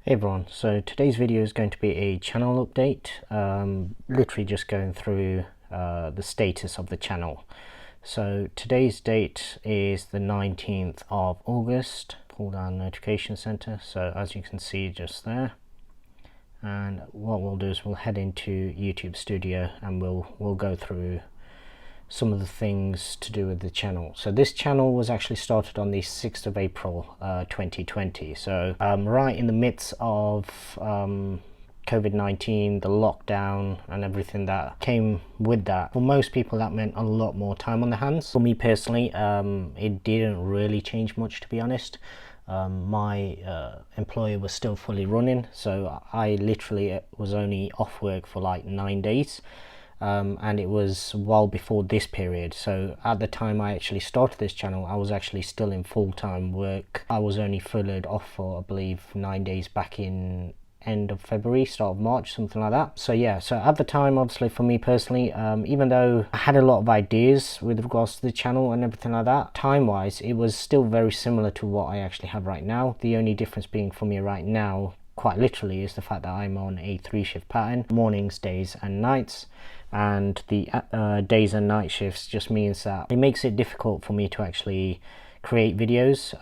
Hey everyone, so today's video is going to be a channel update, literally just going through the status of the channel. So today's date is the 19th of August. Pull down notification center, so as you can see just there. And what we'll do is we'll head into YouTube Studio and we'll go through some of the things to do with the channel. So this channel was actually started on the 6th of April 2020, so right in the midst of COVID-19, the lockdown and everything that came with that. For most people that meant a lot more time on their hands. For me personally, it didn't really change much, to be honest. My employer was still fully running, so I literally was only off work for like 9 days. And it was well before this period, so at the time I actually started this channel I was actually still in full-time work. I was only furloughed off for I believe 9 days back in end of February, start of March, something like that. So yeah, so at the time, obviously for me personally, even though I had a lot of ideas with regards to the channel and everything like that, time wise it was still very similar to what I actually have right now. The only difference being for me right now, quite literally, is the fact that I'm on a 3-shift pattern, mornings, days and nights. And the days and night shifts just means that it makes it difficult for me to actually create videos,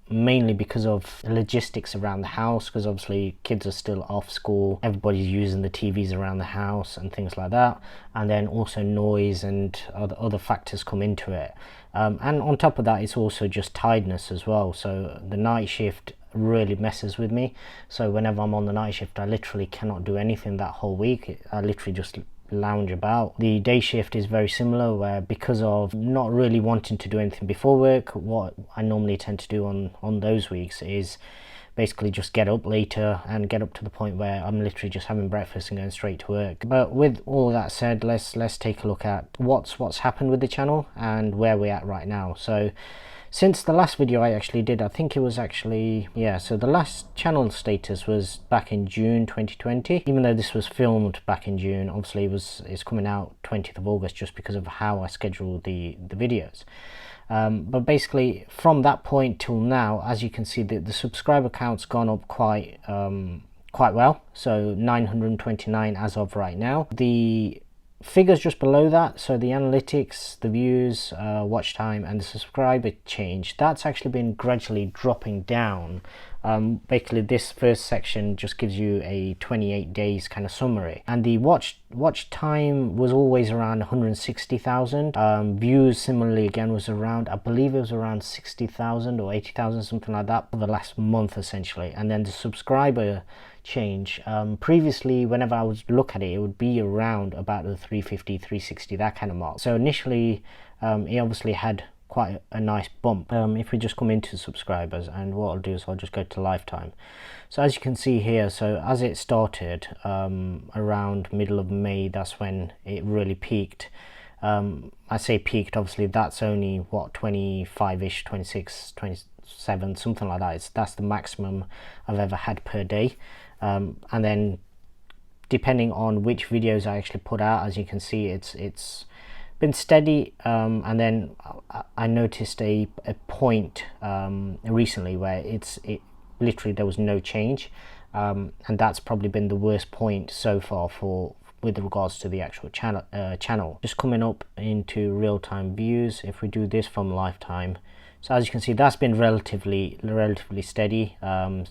mainly because of the logistics around the house, because obviously kids are still off school, everybody's using the TVs around the house and things like that, and then also noise and other factors come into it, and on top of that it's also just tiredness as well. So the night shift really messes with me, so whenever I'm on the night shift I literally cannot do anything that whole week. I literally just lounge about. The day shift is very similar, where because of not really wanting to do anything before work, what I normally tend to do on those weeks is basically just get up later and get up to the point where I'm literally just having breakfast and going straight to work. But with all that said, let's take a look at what's happened with the channel and where we're at right now. So since the last video I actually did, I think it was actually, yeah, so the last channel status was back in June 2020. Even though this was filmed back in June, obviously it's coming out 20th of August just because of how I schedule the videos. But basically from that point till now, as you can see, the subscriber count's gone up quite well, so 929 as of right now. The figures just below that, so the analytics, the views, watch time and the subscriber change, that's actually been gradually dropping down. Basically this first section just gives you a 28 days kind of summary, and the watch time was always around 160,000. Views similarly again was around, I believe it was around 60,000 or 80,000, something like that, for the last month essentially. And then the subscriber change, previously whenever I would look at it, it would be around about the 350, 360, that kind of mark. So initially it obviously had quite a nice bump. If we just come into subscribers, and what I'll do is I'll just go to lifetime. So as you can see here, so as it started around middle of May, that's when it really peaked. I say peaked, obviously that's only what, 25ish, 26, 27, something like that. That's the maximum I've ever had per day. And then depending on which videos I actually put out, as you can see, it's been steady, and then I noticed a point recently where it literally there was no change, and that's probably been the worst point so far with regards to the actual channel. Just coming up into real-time views, if we do this from lifetime, so as you can see that's been relatively steady. I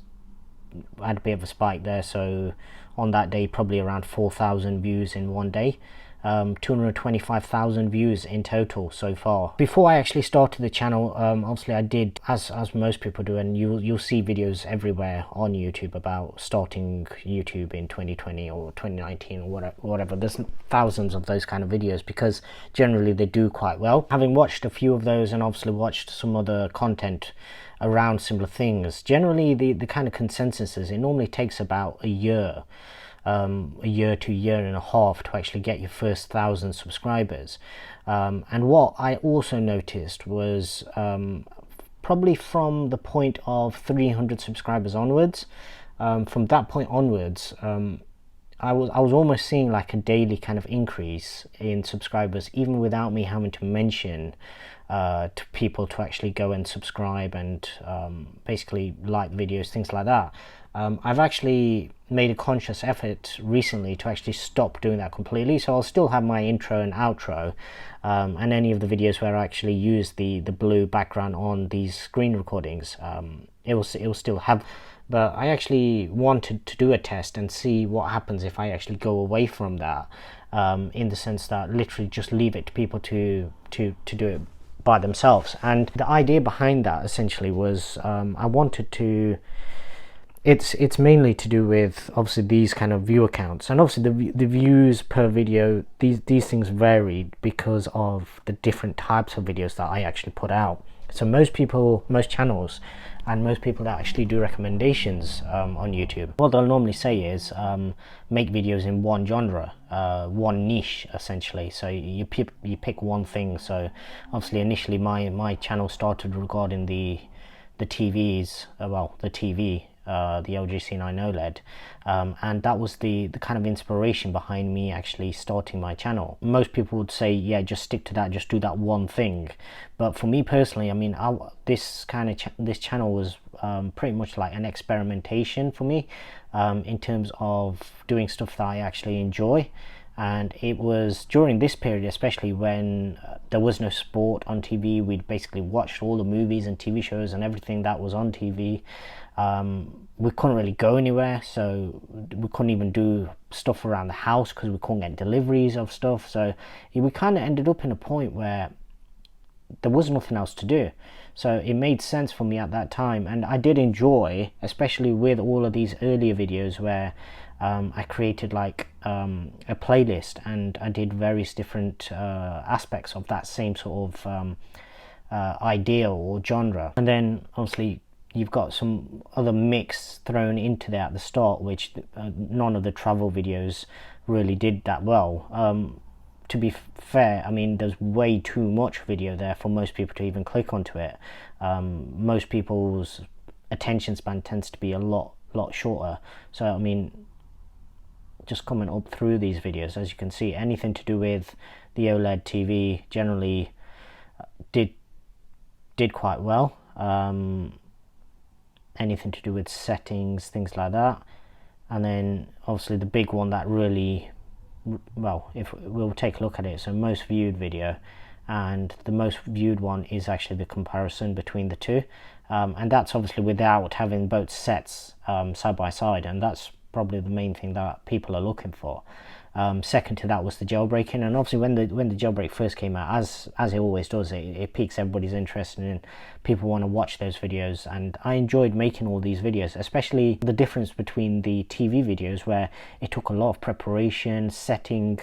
had a bit of a spike there, so on that day probably around 4,000 views in one day. 225,000 views in total so far. Before I actually started the channel, obviously I did, as most people do, and you'll see videos everywhere on YouTube about starting YouTube in 2020 or 2019 or whatever. There's thousands of those kind of videos because generally they do quite well. Having watched a few of those and obviously watched some other content around similar things, generally the kind of consensus is it normally takes about a year to a year and a half to actually get your first 1,000 subscribers. And what I also noticed was probably from the point of 300 subscribers onwards, from that point onwards, I was almost seeing like a daily kind of increase in subscribers, even without me having to mention to people to actually go and subscribe and basically like videos, things like that. I've actually made a conscious effort recently to actually stop doing that completely. So I'll still have my intro and outro, and any of the videos where I actually use the blue background on these screen recordings. It will still have. But I actually wanted to do a test and see what happens if I actually go away from that, in the sense that literally just leave it to people to do it by themselves. And the idea behind that essentially was, I wanted to, it's mainly to do with obviously these kind of viewer counts, and obviously the views per video, these things varied because of the different types of videos that I actually put out. So most channels and most people that actually do recommendations on YouTube, what they'll normally say is make videos in one genre, one niche essentially. So you pick one thing. So obviously initially my channel started regarding the TVs, the TV, the LG C9 OLED, and that was the kind of inspiration behind me actually starting my channel. Most people would say, yeah, just stick to that, just do that one thing. But for me personally, I mean, this channel was pretty much like an experimentation for me, in terms of doing stuff that I actually enjoy. And it was during this period, especially when there was no sport on TV, we'd basically watched all the movies and TV shows and everything that was on TV. We couldn't really go anywhere, so we couldn't even do stuff around the house because we couldn't get deliveries of stuff. So we kind of ended up in a point where there was nothing else to do. So it made sense for me at that time, and I did enjoy, especially with all of these earlier videos where I created like a playlist, and I did various different aspects of that same sort of idea or genre. And then obviously you've got some other mix thrown into there at the start, which none of the travel videos really did that well. To be fair, I mean, there's way too much video there for most people to even click onto it. Most people's attention span tends to be a lot shorter. So I mean, just coming up through these videos, as you can see, anything to do with the OLED TV generally did quite well. Anything to do with settings, things like that. And then obviously the big one that really, well, if we'll take a look at it, so most viewed video, and the most viewed one is actually the comparison between the two, and that's obviously without having both sets side by side, and that's probably the main thing that people are looking for. Second to that was the jailbreaking, and obviously when the jailbreak first came out, as it always does, it piques everybody's interest and people want to watch those videos. And I enjoyed making all these videos, especially the difference between the TV videos where it took a lot of preparation, setting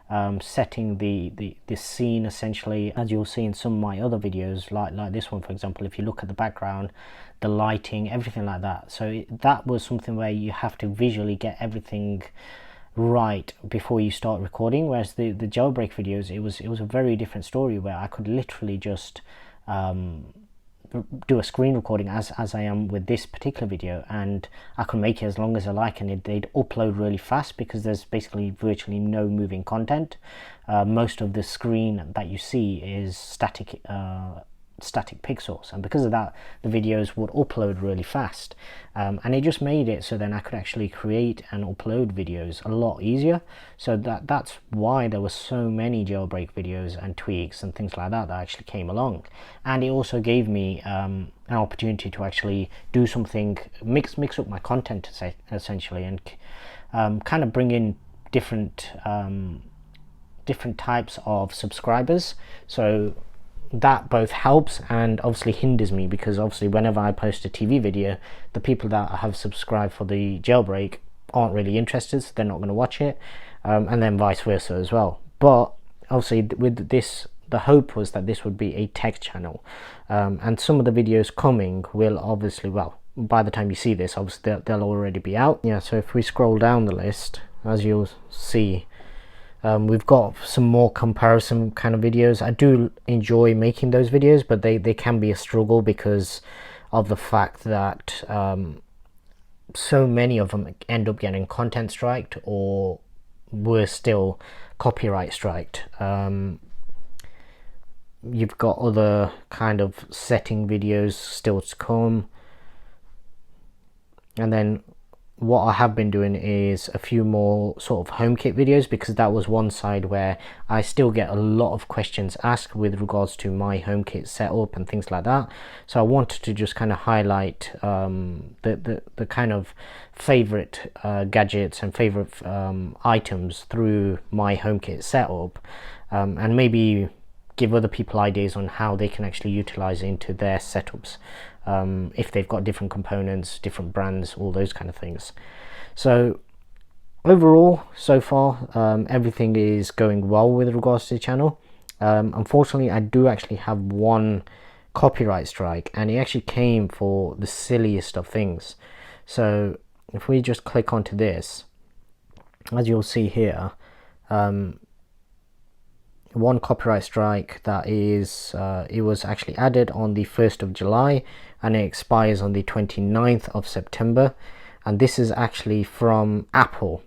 the scene essentially, as you'll see in some of my other videos, like this one for example. If you look at the background, the lighting, everything like that. So that was something where you have to visually get everything right before you start recording, whereas the jailbreak videos, it was a very different story where I could literally just do a screen recording as I am with this particular video, and I could make it as long as I like, and they'd upload really fast because there's basically virtually no moving content. Most of the screen that you see is static pixels, and because of that the videos would upload really fast, and it just made it so then I could actually create and upload videos a lot easier. So that's why there were so many jailbreak videos and tweaks and things like that actually came along. And it also gave me an opportunity to actually do something, mix up my content essentially, and kind of bring in different types of subscribers. So that both helps and obviously hinders me, because obviously whenever I post a TV video, the people that have subscribed for the jailbreak aren't really interested, so they're not going to watch it, and then vice versa as well. But obviously with this, the hope was that this would be a tech channel, and some of the videos coming will obviously, well, by the time you see this, obviously they'll already be out. Yeah, so if we scroll down the list, as you'll see, we've got some more comparison kind of videos. I do enjoy making those videos, but they can be a struggle because of the fact that so many of them end up getting content striked, or worse still, copyright striked. You've got other kind of setting videos still to come, and then what I have been doing is a few more sort of HomeKit videos, because that was one side where I still get a lot of questions asked with regards to my HomeKit setup and things like that. So I wanted to just kind of highlight the kind of favorite gadgets and favorite items through my HomeKit setup, and maybe give other people ideas on how they can actually utilize it into their setups, if they've got different components, different brands, all those kind of things. So overall, so far, everything is going well with regards to the channel. Unfortunately, I do actually have one copyright strike, and it actually came for the silliest of things. So if we just click onto this, as you'll see here, one copyright strike that is it was actually added on the 1st of July and it expires on the 29th of September, and this is actually from Apple,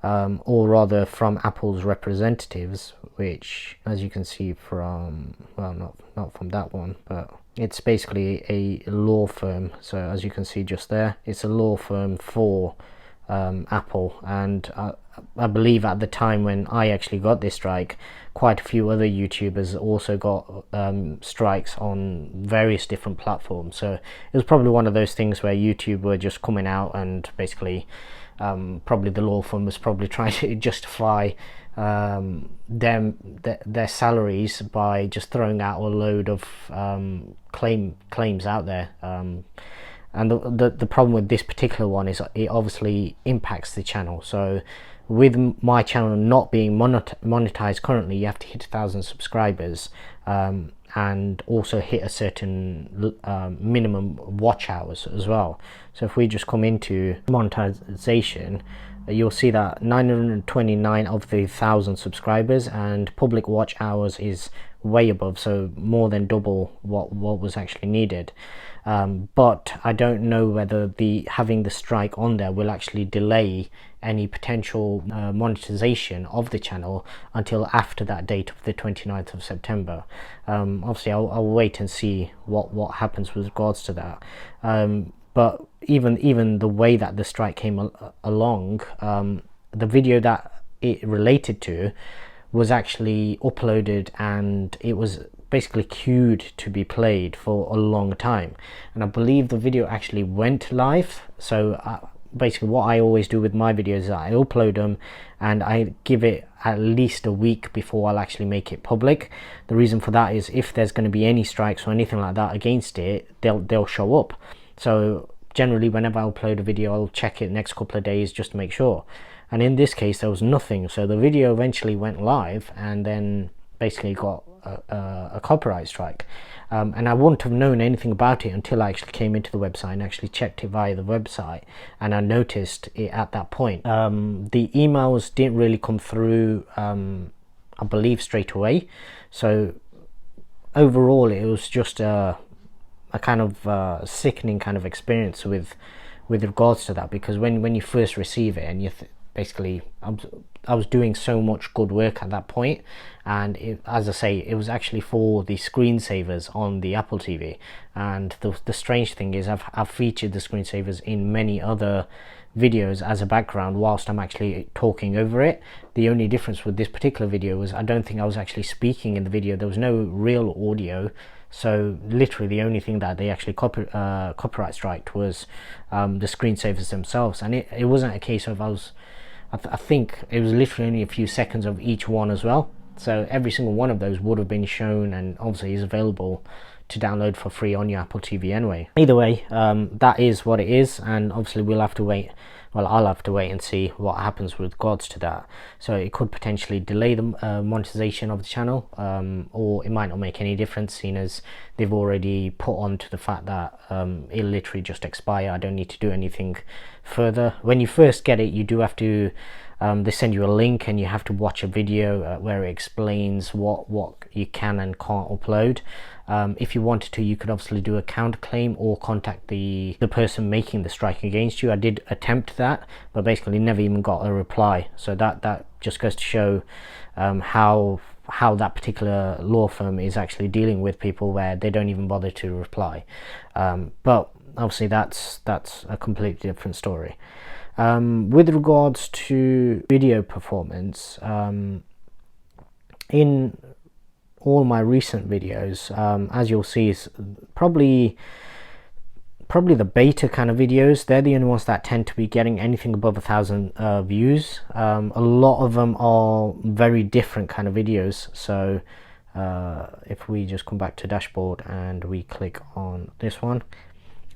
or rather from Apple's representatives, which, as you can see from, well, not from that one, but it's basically a law firm. So as you can see just there, it's a law firm for Apple, and I believe at the time when I actually got this strike, quite a few other YouTubers also got strikes on various different platforms. So it was probably one of those things where YouTube were just coming out and basically probably the law firm was probably trying to justify their salaries by just throwing out a load of claims out there. And the problem with this particular one is it obviously impacts the channel. So with my channel not being monetized currently, you have to hit 1,000 subscribers, and also hit a certain minimum watch hours as well. So if we just come into monetization, you'll see that 929 of the 1,000 subscribers, and public watch hours is way above, so more than double what was actually needed. But I don't know whether having the strike on there will actually delay any potential monetization of the channel until after that date of the 29th of September. Obviously I'll wait and see what happens with regards to that. But even the way that the strike came along, the video that it related to was actually uploaded, and it was basically queued to be played for a long time, and I believe the video actually went live. So basically what I always do with my videos is I upload them and I give it at least a week before I'll actually make it public. The reason for that is if there's going to be any strikes or anything like that against it, they'll show up. So generally whenever I upload a video, I'll check it next couple of days just to make sure, and in this case there was nothing. So the video eventually went live and then basically got a copyright strike, and I wouldn't have known anything about it until I actually came into the website and actually checked it via the website, and I noticed it at that point. The emails didn't really come through, I believe, straight away. So overall it was just a kind of sickening kind of experience with regards to that, because when you first receive it and you basically I was doing so much good work at that point, and as I say, it was actually for the screensavers on the Apple TV. And the strange thing is I've featured the screensavers in many other videos as a background whilst I'm actually talking over it. The only difference with this particular video was I don't think I was actually speaking in the video. There was no real audio. So literally the only thing that they actually copyright striked was the screensavers themselves. And it wasn't a case of I think it was literally only a few seconds of each one as well. So every single one of those would have been shown, and obviously is available to download for free on your Apple TV anyway. Either way, that is what it is, and obviously we'll have to wait. Well, I'll have to wait and see what happens with regards to that. So it could potentially delay the monetization of the channel, or it might not make any difference, seeing as they've already put on to the fact that it'll literally just expire. I don't need to do anything further. When you first get it, you do have to they send you a link and you have to watch a video where it explains what you can and can't upload. If you wanted to, you could obviously do a counterclaim or contact the person making the strike against you. I did attempt that, but basically never even got a reply. So that just goes to show how that particular law firm is actually dealing with people, where they don't even bother to reply. But obviously that's a completely different story. With regards to video performance, in all my recent videos, as you'll see, is probably the beta kind of videos. They're the only ones that tend to be getting anything above 1,000 views. A lot of them are very different kind of videos. So if we just come back to dashboard and we click on this one,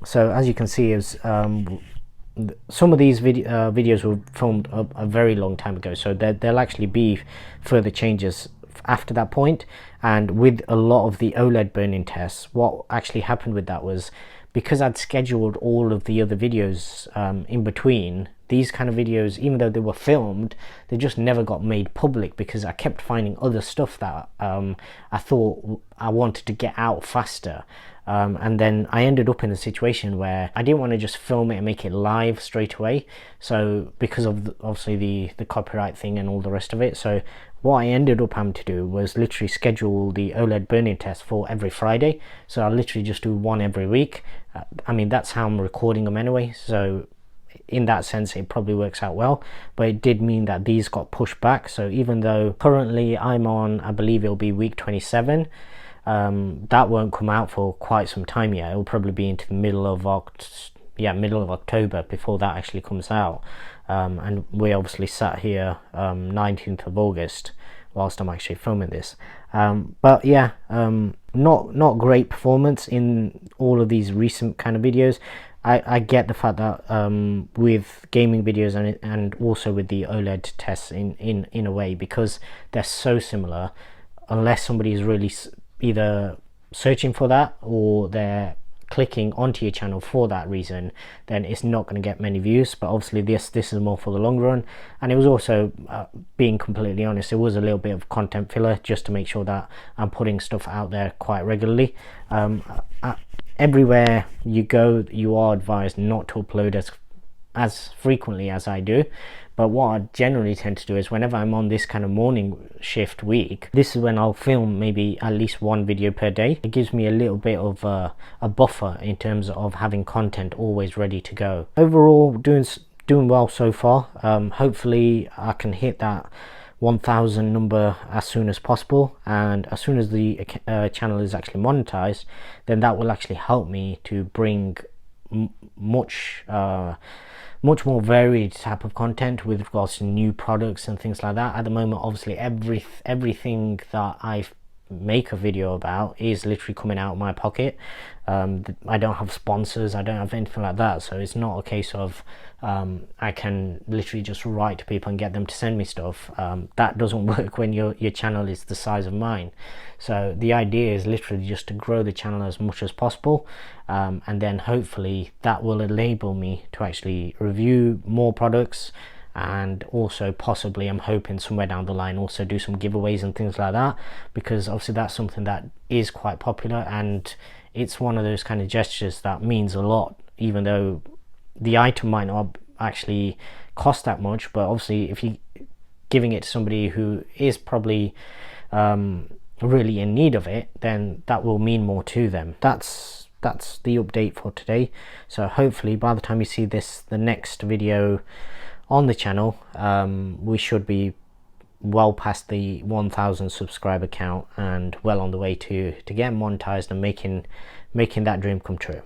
so as you can see, is some of these videos were filmed a very long time ago, so there'll actually be further changes after that point. And with a lot of the OLED burn-in tests, what actually happened with that was, because I'd scheduled all of the other videos in between, these kind of videos, even though they were filmed, they just never got made public, because I kept finding other stuff that I thought I wanted to get out faster. And then I ended up in a situation where I didn't want to just film it and make it live straight away, so because of obviously the copyright thing and all the rest of it. So what I ended up having to do was literally schedule the OLED burn-in test for every Friday. So I literally just do one every week. I mean, that's how I'm recording them anyway, so in that sense it probably works out well. But it did mean that these got pushed back. So even though currently I'm on, I believe it'll be week 27, that won't come out for quite some time yet. It'll probably be into the middle of October before that actually comes out. And we obviously sat here 19th of August whilst I'm actually filming this. But yeah, not great performance in all of these recent kind of videos. I get the fact that with gaming videos and also with the OLED tests in a way, because they're so similar, unless somebody is really either searching for that or they're clicking onto your channel for that reason, then it's not going to get many views. But obviously this is more for the long run. And it was also, being completely honest, it was a little bit of content filler just to make sure that I'm putting stuff out there quite regularly. Everywhere you go, you are advised not to upload as frequently as I do. But what I generally tend to do is, whenever I'm on this kind of morning shift week, this is when I'll film maybe at least one video per day. It gives me a little bit of a buffer in terms of having content always ready to go. Overall, doing well so far. Hopefully I can hit that 1,000 number as soon as possible, and as soon as the channel is actually monetized, then that will actually help me to bring much more varied type of content with regards to new products and things like that. At the moment, obviously everything that I make a video about is literally coming out of my pocket. I don't have sponsors, I don't have anything like that, so it's not a case of I can literally just write to people and get them to send me stuff. That doesn't work when your channel is the size of mine. So the idea is literally just to grow the channel as much as possible, and then hopefully that will enable me to actually review more products, and also possibly, I'm hoping somewhere down the line, also do some giveaways and things like that, because obviously that's something that is quite popular, and it's one of those kind of gestures that means a lot, even though the item might not actually cost that much. But obviously if you're giving it to somebody who is probably really in need of it, then that will mean more to them. That's the update for today. So hopefully by the time you see this, the next video on the channel, we should be well past the 1,000 subscriber count and well on the way to getting monetized and making that dream come true.